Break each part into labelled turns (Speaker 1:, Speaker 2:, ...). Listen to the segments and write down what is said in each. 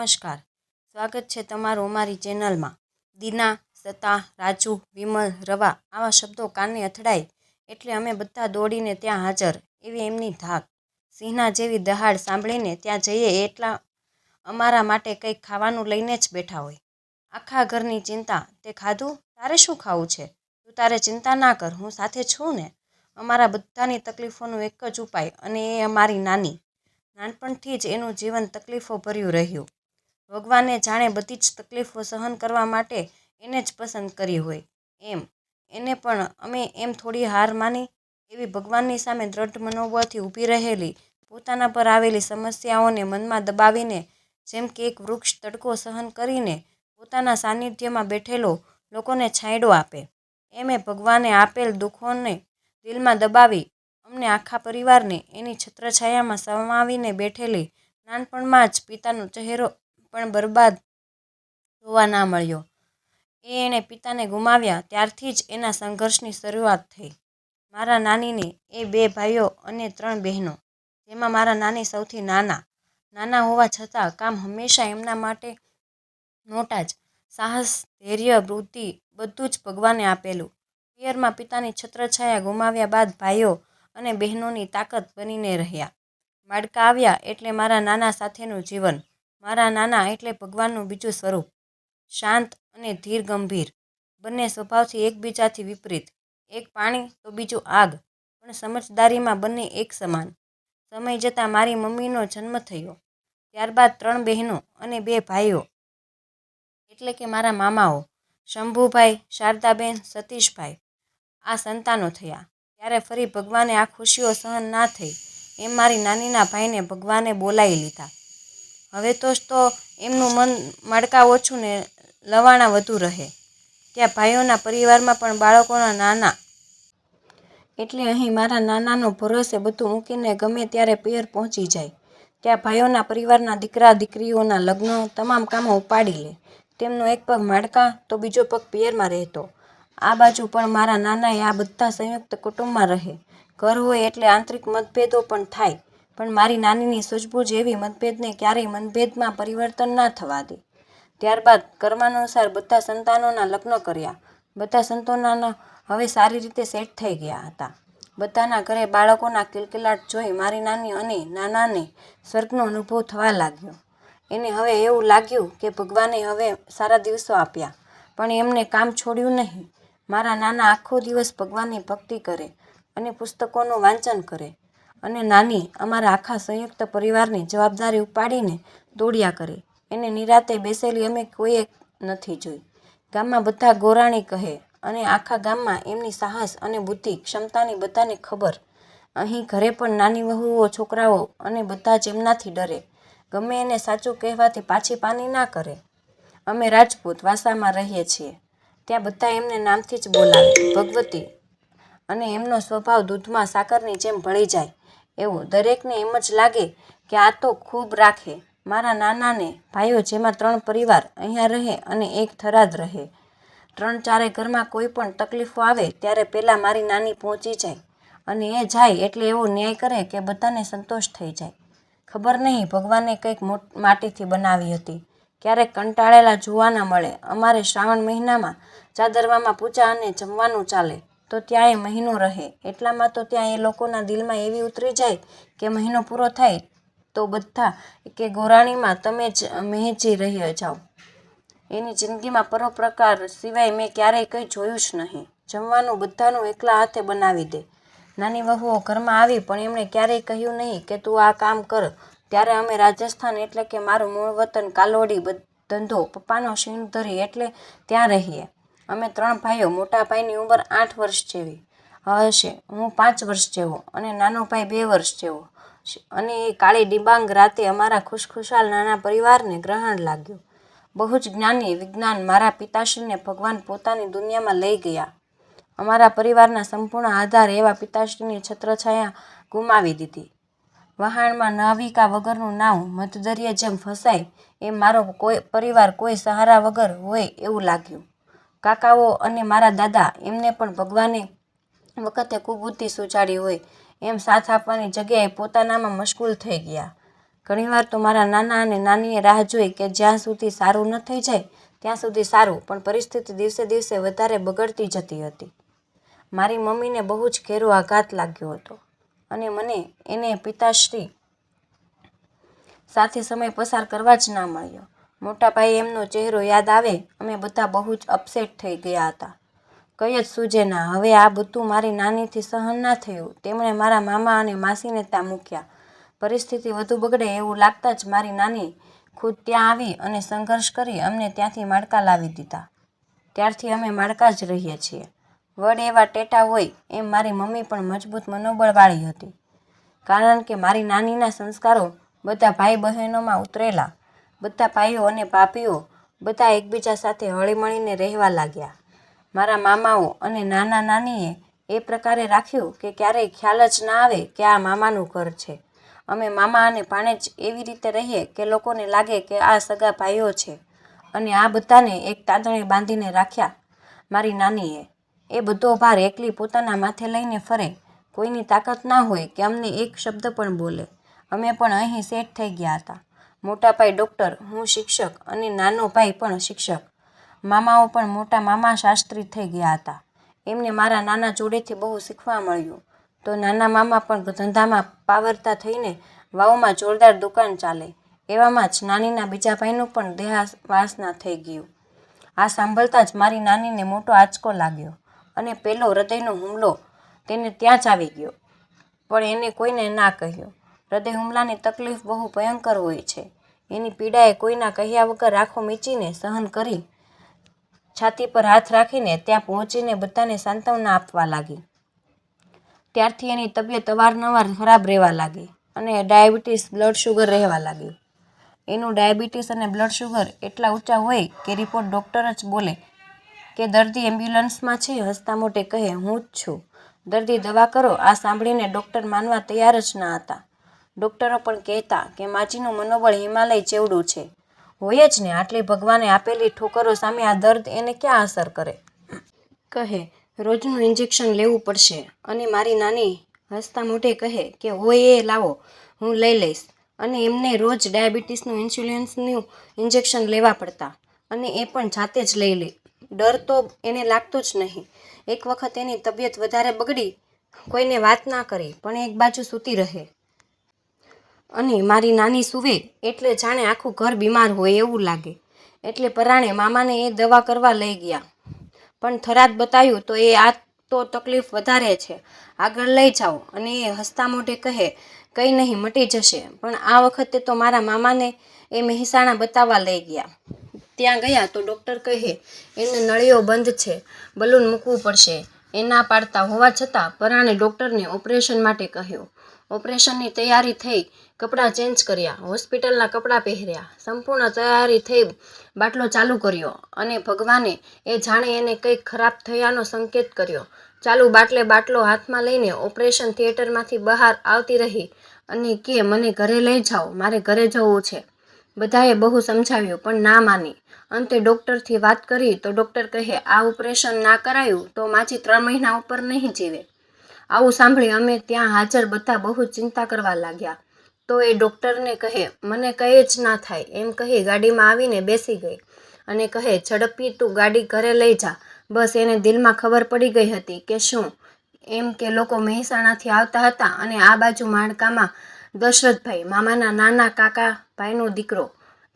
Speaker 1: નમસ્કાર, સ્વાગત છે તમારું અમારી ચેનલમાં। દીના, સતા, રાજુ, વિમલ, રવા આવા શબ્દો કાને અથડાય એટલે અમે બધા દોડીને ત્યાં હાજર એવી એમની ધાક। સિંહના જેવી દહાડ સાંભળીને ત્યાં જઈએ એટલા અમારા માટે કંઈક ખાવાનું લઈને જ બેઠા હોય। આખા ઘરની ચિંતા, તે ખાધું? તારે શું ખાવું છે? તું તારે ચિંતા ના કર, હું સાથે છું ને। અમારા બધાની તકલીફોનું એક જ ઉપાય અને એ અમારી નાની। નાનપણથી જ એનું જીવન તકલીફો ભર્યું રહ્યું। ભગવાને જાણે બધી જ તકલીફો સહન કરવા માટે એને જ પસંદ કરી હોય એમ એને પણ અમે એમ થોડી હાર માની। એવી ભગવાનની સામે દ્રઢ મનોબળથી ઊભી રહેલી, પોતાના પર આવેલી સમસ્યાઓને મનમાં દબાવીને, જેમ કે એક વૃક્ષ તડકો સહન કરીને પોતાના સાનિધ્યમાં બેઠેલો લોકોને છાંયડો આપે, એમ એ ભગવાને આપેલ દુઃખોને દિલમાં દબાવી અમને આખા પરિવારને એની છત્રછાયામાં સમાવીને બેઠેલી। નાનપણમાં જ પિતાનો ચહેરો પણ બરબાદ જોવા ના મળ્યો। એણે પિતાને ગુમાવ્યા ત્યારથી જ એના સંઘર્ષની શરૂઆત થઈ। મારા નાનીને એ 2 ભાઈઓ અને 3 બહેનો, જેમાં મારા નાની સૌથી નાના હોવા છતાં કામ હંમેશા એમના માટે મોટા જ। સાહસ, ધૈર્ય, બુદ્ધિ બધું જ ભગવાને આપેલું। પિયરમાં પિતાની છત્રછાયા ગુમાવ્યા બાદ ભાઈઓ અને બહેનોની તાકાત બનીને રહ્યા। બાળકા આવ્યા એટલે મારા નાના સાથેનું જીવન। મારા નાના એટલે ભગવાનનું બીજું સ્વરૂપ। શાંત અને ધીર ગંભીર, બંને સ્વભાવથી એકબીજાથી વિપરીત। એક પાણી તો બીજું આગ, પણ સમજદારીમાં બંને એક સમાન। સમય જતાં મારી મમ્મીનો જન્મ થયો, ત્યારબાદ 3 બહેનો અને 2 ભાઈઓ એટલે કે મારા મામાઓ શંભુભાઈ, શારદાબેન, સતીશભાઈ આ સંતાનો થયા। ત્યારે ફરી ભગવાને આ ખુશીઓ સહન ના થઈ એમ મારી નાનીના ભાઈને ભગવાને બોલાવી લીધા। હવે તો એમનું મન મડકા ઓછું ને લવાણા વધુ રહે। ત્યાં ભાઈઓના પરિવારમાં પણ બાળકોના નાના એટલે અહીં મારા નાનાનો ભરોસે બધું મૂકીને ગમે ત્યારે પિયર પહોંચી જાય। ત્યાં ભાઈઓના પરિવારના દીકરા દીકરીઓના લગ્ન, તમામ કામો ઉપાડી લે। તેમનો એક પગ માડકા તો બીજો પગ પિયરમાં રહેતો। આ બાજુ પણ મારા નાનાએ આ બધા સંયુક્ત કુટુંબમાં રહે। ઘર હોય એટલે આંતરિક મતભેદો પણ થાય, પણ મારી નાનીની સૂઝબૂઝ એવી મતભેદને ક્યારેય મનભેદમાં પરિવર્તન ના થવા દે। ત્યારબાદ કર્માનુસાર બધા સંતાનોના લગ્ન કર્યા। બધા સંતાનો હવે સારી રીતે સેટ થઈ ગયા હતા। બધાના ઘરે બાળકોના કિલકિલાટ જોઈ મારી નાની અને નાનાને સ્વર્ગનો અનુભવ થવા લાગ્યો। એને હવે એવું લાગ્યું કે ભગવાને હવે સારા દિવસો આપ્યા, પણ એમને કામ છોડ્યું નહીં। મારા નાના આખો દિવસ ભગવાનની ભક્તિ કરે અને પુસ્તકોનું વાંચન કરે અને નાની અમારા આખા સંયુક્ત પરિવારની જવાબદારી ઉપાડીને દોડ્યા કરે। એને નિરાંતે બેસેલી અમે કોઈએ નથી જોઈ। ગામમાં બધા ગોરાણી કહે અને આખા ગામમાં એમની સાહસ અને બુદ્ધિ ક્ષમતાની બધાને ખબર। અહીં ઘરે પણ નાની વહુઓ, છોકરાઓ અને બધા જ એમનાથી ડરે। ગમે એને સાચું કહેવાથી પાછી પાની ના કરે। અમે રાજપૂત વાસામાં રહીએ છીએ, ત્યાં બધા એમને નામથી જ બોલાવે, ભગવતી, અને એમનો સ્વભાવ દૂધમાં સાકરની જેમ ભળી જાય એવો। દરેકને એમ જ લાગે કે આ તો ખૂબ રાખે। મારા નાનાને ભાઈઓ, જેમાં 3 પરિવાર અહીંયા રહે અને એક થરાદ રહે। 3-4 ઘરમાં કોઈ પણ તકલીફો આવે ત્યારે પહેલાં મારી નાની પહોંચી જાય અને એ જાય એટલે એવો ન્યાય કરે કે બધાને સંતોષ થઈ જાય। ખબર નહીં ભગવાને કંઈક માટીથી બનાવી હતી। ક્યારેક કંટાળેલા જોવા ના મળે। અમારે શ્રાવણ મહિનામાં ચાદરવામાં પૂજા અને જમવાનું ચાલે તો ત્યાં એ મહિનો રહે। એટલામાં તો ત્યાં એ લોકોના દિલમાં એવી ઉતરી જાય કે મહિનો પૂરો થાય તો બધા કે ગોરાણીમાં તમે જ મહેજી રહી જાઓ। એની જિંદગીમાં પરોપકાર સિવાય મેં ક્યારેય કંઈ જોયું જ નહીં। જમવાનું બધાનું એકલા હાથે બનાવી દે। નાની વહુઓ ઘરમાં આવી પણ એમણે ક્યારેય કહ્યું નહીં કે તું આ કામ કર। ત્યારે અમે રાજસ્થાન એટલે કે મારું મૂળ વતન કાલોડી, ધંધો પપ્પાનો સિંધરી એટલે ત્યાં રહીએ। અમે 3 ભાઈઓ, મોટા ભાઈની ઉંમર 8 વર્ષ જેવી હશે, હું 5 વર્ષ જેવો અને નાનો ભાઈ 2 વર્ષ જેવો, અને એ કાળી ડિબાંગ રાતે અમારા ખુશખુશાલ નાના પરિવારને ગ્રહણ લાગ્યું। બહુ જ જ્ઞાની વિજ્ઞાન મારા પિતાશ્રીને ભગવાન પોતાની દુનિયામાં લઈ ગયા। અમારા પરિવારના સંપૂર્ણ આધાર એવા પિતાશ્રીની છત્રછાયા ગુમાવી દીધી। વહાણમાં નાવિકા વગરનું નાવ મધદરિયે જેમ ફસાય એમ મારો પરિવાર કોઈ સહારા વગર હોય એવું લાગ્યું। કાકાઓ અને મારા દાદા, એમને પણ ભગવાને વખતે કુબુદ્ધિ સુજાડી હોય એમ સાથ આપવાની જગ્યાએ પોતાનામાં મશગુલ થઈ ગયા। ઘણીવાર તો મારા નાના અને નાનીએ રાહ જોઈ કે જ્યાં સુધી સારું ન થઈ જાય ત્યાં સુધી સારું, પણ પરિસ્થિતિ દિવસે દિવસે વધારે બગડતી જતી હતી. મારી મમ્મીને બહુ જ ઘેરો આઘાત લાગ્યો હતો અને મને એને પિતાશ્રી સાથે સમય પસાર કરવા જ ના મળ્યો. મોટા ભાઈ એમનો ચહેરો યાદ આવે અમે બધા બહુ જ અપસેટ થઈ ગયા હતા. કંઈ જ સૂઝે ના. હવે આ બધું મારી નાનીથી સહન ના થયું. તેમણે મારા મામા અને માસીને ત્યાં મૂક્યા. પરિસ્થિતિ વધુ બગડે એવું લાગતા જ મારી નાની ખુદ ત્યાં આવી અને સંઘર્ષ કરી અમને ત્યાંથી માળકા લાવી દીધા. ત્યારથી અમે માળકા જ રહીએ છીએ. વડ એવા ટેટા હોય એમ મારી મમ્મી પણ મજબૂત મનોબળવાળી હતી, કારણ કે મારી નાનીના સંસ્કારો બધા ભાઈ બહેનોમાં ઉતરેલા. બધા ભાઈઓ અને ભાભીઓ બધા એકબીજા સાથે હળીમળીને રહેવા લાગ્યા. મારા મામાઓ અને નાના નાનીએ એ પ્રકારે રાખ્યું કે ક્યારેય ખ્યાલ જ ના આવે કે આ મામાનું ઘર છે. અમે મામા અને ભાણેજ એવી રીતે રહીએ કે લોકોને લાગે કે આ સગા ભાઈઓ છે, અને આ બધાને એક તાંતણે બાંધીને રાખ્યા. મારી નાનીએ એ બધો ભાર એકલી પોતાના માથે લઈને ફરે. કોઈની તાકાત ના હોય કે અમને એક શબ્દ પણ બોલે. અમે પણ અહીં સેટ થઈ ગયા હતા. મોટા ભાઈ ડૉક્ટર, હું શિક્ષક અને નાનો ભાઈ પણ શિક્ષક. મામાઓ પણ મોટા મામા શાસ્ત્રી થઈ ગયા હતા. એમને મારા નાના જોડેથી બહુ શીખવા મળ્યું. તો નાના મામા પણ ધંધામાં પાવરતા થઈને વાવમાં જોરદાર દુકાન ચાલે. એવામાં જ નાનીના બીજા ભાઈનું પણ દેહાવાસના થઈ ગયું. આ સાંભળતા જ મારી નાનીને મોટો આંચકો લાગ્યો અને પેલો હૃદયનો હુમલો તેને ત્યાં જ આવી ગયો, પણ એને કોઈને ના કહ્યો. હૃદય હુમલાની તકલીફ બહુ ભયંકર હોય છે. એની પીડાએ કોઈના કહ્યા વગર આંખો મીચીને સહન કરી, છાતી પર હાથ રાખીને ત્યાં પહોંચીને બધાને સાંત્વના આપવા લાગી. ત્યારથી એની તબિયત અવારનવાર ખરાબ રહેવા લાગી અને ડાયાબિટીસ, બ્લડ શુગર રહેવા લાગ્યું. એનું ડાયાબિટીસ અને બ્લડ શુગર એટલા ઊંચા હોય કે રિપોર્ટ ડૉક્ટર જ બોલે કે દર્દી એમ્બ્યુલન્સમાં છે. હસતા મોઢે કહે, હું જ છું. દર્દી દવા કરો. આ સાંભળીને ડૉક્ટર માનવા તૈયાર જ ના હતા. ડૉક્ટરો પણ કહેતા કે માજીનું મનોબળ હિમાલય જેવડું છે. હોય જ ને, આટલી ભગવાને આપેલી ઠોકરો સામે આ દર્દ એને ક્યાં અસર કરે. કહે, રોજનું ઇન્જેક્શન લેવું પડશે. અને મારી નાની હસતા મોઢે કહે કે હોય એ લાવો, હું લઈ લઈશ. અને એમને રોજ ડાયાબિટીસનું ઇન્સ્યુલિનનું ઇન્જેક્શન લેવા પડતા, અને એ પણ જાતે જ લઈ લે. ડર તો એને લાગતો જ નહીં. એક વખત એની તબિયત વધારે બગડી. કોઈને વાત ના કરી, પણ એક બાજુ સૂતી રહે. અને મારી નાની સૂવે એટલે જાણે આખું ઘર બીમાર હોય એવું લાગે. એટલે પરાણે મામાને એ દવા કરવા લઈ ગયા. પણ થરાદ બતાવ્યું તો આ તો તકલીફ વધારે છે, આગળ લઈ જાઓ. અને એ હસતા મોઢે કહે, કંઈ નહીં, મટી જશે. પણ આ વખતે તો મારા મામાને એ મહેસાણા બતાવવા લઈ ગયા. ત્યાં ગયા તો ડૉક્ટર કહે, એને નળીઓ બંધ છે, બલૂન મૂકવું પડશે. એ ના પાડતા હોવા છતાં પરાણે ડૉક્ટરને ઓપરેશન માટે કહ્યું. ઓપરેશનની તૈયારી થઈ. કપડાં ચેન્જ કર્યા, હોસ્પિટલના કપડાં પહેર્યા, સંપૂર્ણ તૈયારી થઈ. બાટલો ચાલુ કર્યો અને ભગવાને એ જાણે એને કંઈક ખરાબ થયાનો સંકેત કર્યો. ચાલુ બાટલે બાટલો હાથમાં લઈને ઓપરેશન થિયેટરમાંથી બહાર આવતી રહી અને કે મને ઘરે લઈ જાઓ, મારે ઘરે જવું છે. બધાએ બહુ સમજાવ્યું પણ ના માની. અંતે ડૉક્ટરથી વાત કરી તો ડૉક્ટર કહે, આ ઓપરેશન ના કરાયું તો માજી 3 મહિના ઉપર નહીં જીવે. આવું સાંભળી અમે ત્યાં હાજર બધા બહુ ચિંતા કરવા લાગ્યા. તો એ ડૉક્ટરને કહે, મને કંઈ જ ના થાય એમ કહી ગાડીમાં આવીને બેસી ગઈ અને કહે, ઝડપી તું ગાડી ઘરે લઈ જા. બસ એને દિલમાં ખબર પડી ગઈ હતી કે શું એમ કે લોકો મહેસાણાથી આવતા હતા અને આ બાજુ માળકામાં દશરથભાઈ, મામાના નાના કાકા ભાઈનો દીકરો,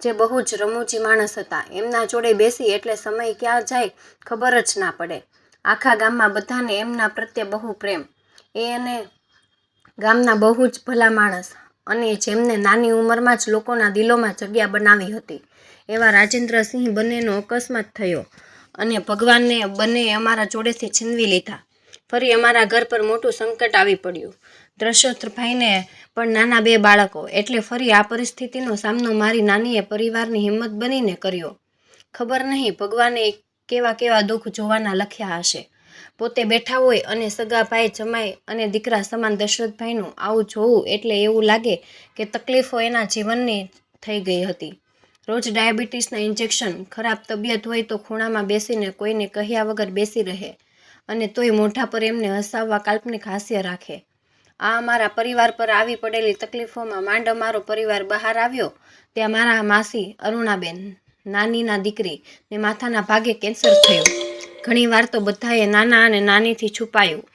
Speaker 1: જે બહુ જ રમૂજી માણસ હતા, એમના જોડે બેસી એટલે સમય ક્યાં જાય ખબર જ ના પડે. આખા ગામમાં બધાને એમના પ્રત્યે બહુ પ્રેમ. એ અને ગામના બહુ જ ભલા માણસ, અને જેમને નાની ઉંમરમાં જ લોકોના દિલોમાં જગ્યા બનાવી હતી. એવા રાજેન્દ્રસિંહ બંનેનો અકસ્માત થયો અને ભગવાને બંને અમારા જોડેથી છીનવી લીધા. ફરી અમારા ઘર પર મોટું સંકટ આવી પડ્યું. દશરથભાઈને પણ નાના 2 બાળકો. એટલે ફરી આ પરિસ્થિતિનો સામનો મારી નાનીએ પરિવારની હિંમત બનીને કર્યો. ખબર નહીં ભગવાને કેવા કેવા દુઃખ જોવાના લખ્યા હશે. પોતે બેઠા હોય અને સગા ભાઈ, જમાઈ અને દીકરા સમાન દશરથભાઈનું આવું જોવું એટલે એવું લાગે કે તકલીફો એના જીવનની થઈ ગઈ હતી. રોજ ડાયાબિટીસના ઇન્જેક્શન, ખરાબ તબિયત હોય તો ખૂણામાં બેસીને કોઈને કહ્યા વગર બેસી રહે અને તોય મોઢા પર એમને હસાવવા કાલ્પનિક હાસ્ય રાખે. આ અમારા પરિવાર પર આવી પડેલી તકલીફોમાં માંડ અમારો પરિવાર બહાર આવ્યો ત્યાં મારા માસી અરુણાબેન નાનીના દીકરી ને માથાના ભાગે કેન્સર થયું. ઘણીવાર તો બધાએ નાના અને નાનીથી છુપાયું,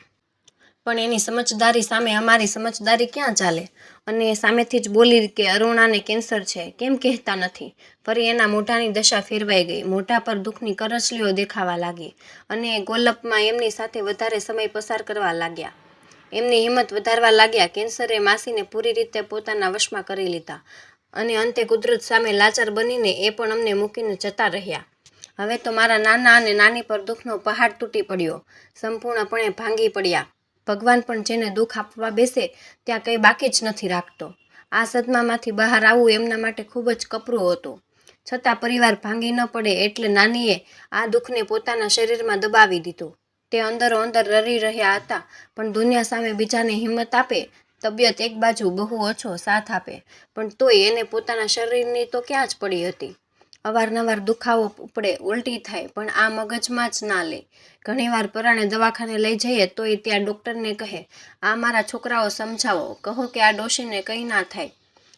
Speaker 1: પણ એની સમજદારી સામે અમારી સમજદારી ક્યાં ચાલે? અને સામેથી જ બોલી કે અરુણાને કેન્સર છે, કેમ કહેતા નથી? ફરી એના મોઢાની દશા ફેરવાઈ ગઈ. મોઢા પર દુઃખની કરચલીઓ દેખાવા લાગી અને ગોલપમાં એમની સાથે વધારે સમય પસાર કરવા લાગ્યા. એમની હિંમત વધારવા લાગ્યા. કેન્સરે માસીને પૂરી રીતે પોતાના વશમાં કરી લીધા અને અંતે કુદરત સામે લાચાર બનીને એ પણ અમને મૂકીને જતા રહ્યા. હવે તો મારા નાના અને નાની પર દુઃખનો પહાડ તૂટી પડ્યો, સંપૂર્ણપણે ભાંગી પડ્યા. ભગવાન પણ જેને દુઃખ આપવા બેસે ત્યાં કંઈ બાકી જ નથી રાખતો. આ સદમામાંથી બહાર આવવું એમના માટે ખૂબ જ કપરું હતું. છતાં પરિવાર ભાંગી ન પડે એટલે નાનીએ આ દુઃખને પોતાના શરીરમાં દબાવી દીધું. તે અંદરો અંદર રડી રહ્યા હતા, પણ દુનિયા સામે બીજાને હિંમત આપે, તબિયત એક બાજુ બહુ ઓછો સાથ આપે, પણ તોય એને પોતાના શરીરની તો ક્યાં જ પડી હતી. અવારનવાર દુખાવો ઉપડે, ઉલટી થાય, પણ આ મગજમાં જ ના લે. ઘણીવાર પરાણે દવાખાને લઈ જઈએ તોય ત્યાં ડૉક્ટરને કહે, આ મારા છોકરાઓ સમજાવો, કહો કે આ ડોશીને કંઈ ના થાય.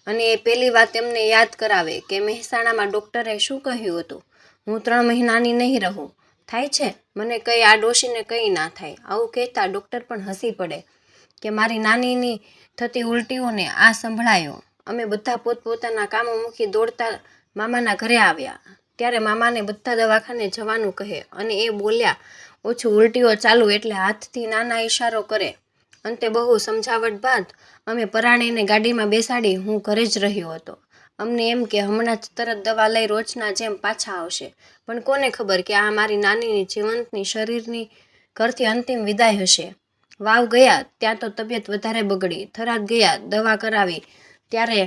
Speaker 1: અને એ પહેલી વાત એમને યાદ કરાવે કે મહેસાણામાં ડૉક્ટરે શું કહ્યું હતું, હું 3 મહિનાની નહીં રહું. થાય છે મને કંઈ, આ ડોશીને કંઈ ના થાય. આવું કહેતા ડૉક્ટર પણ હસી પડે કે મારી નાનીની થતી ઉલટીઓને આ સંભળાયો. અમે બધા પોતપોતાના કામો મૂકી દોડતા મામાના ઘરે આવ્યા. ત્યારે મામાને બધા દવાખાને જવાનું કહે અને એ બોલ્યા ઓછું ઉલટીઓ ચાલુ એટલે હાથથી નાના ઈશારો કરે. અંતે બહુ સમજાવટ બાદ અમે પરાણીને ગાડીમાં બેસાડી હું ઘરે જ રહ્યો હતો. અમને એમ કે હમણાં જ તરત દવા લઈ રોજના જેમ પાછા આવશે, પણ કોને ખબર કે આ મારી નાનીની જીવંતની શરીરની ઘરથી અંતિમ વિદાય હશે. વાવ ગયા ત્યાં તો તબિયત વધારે બગડી. થરાદ ગયા, દવા કરાવી ત્યારે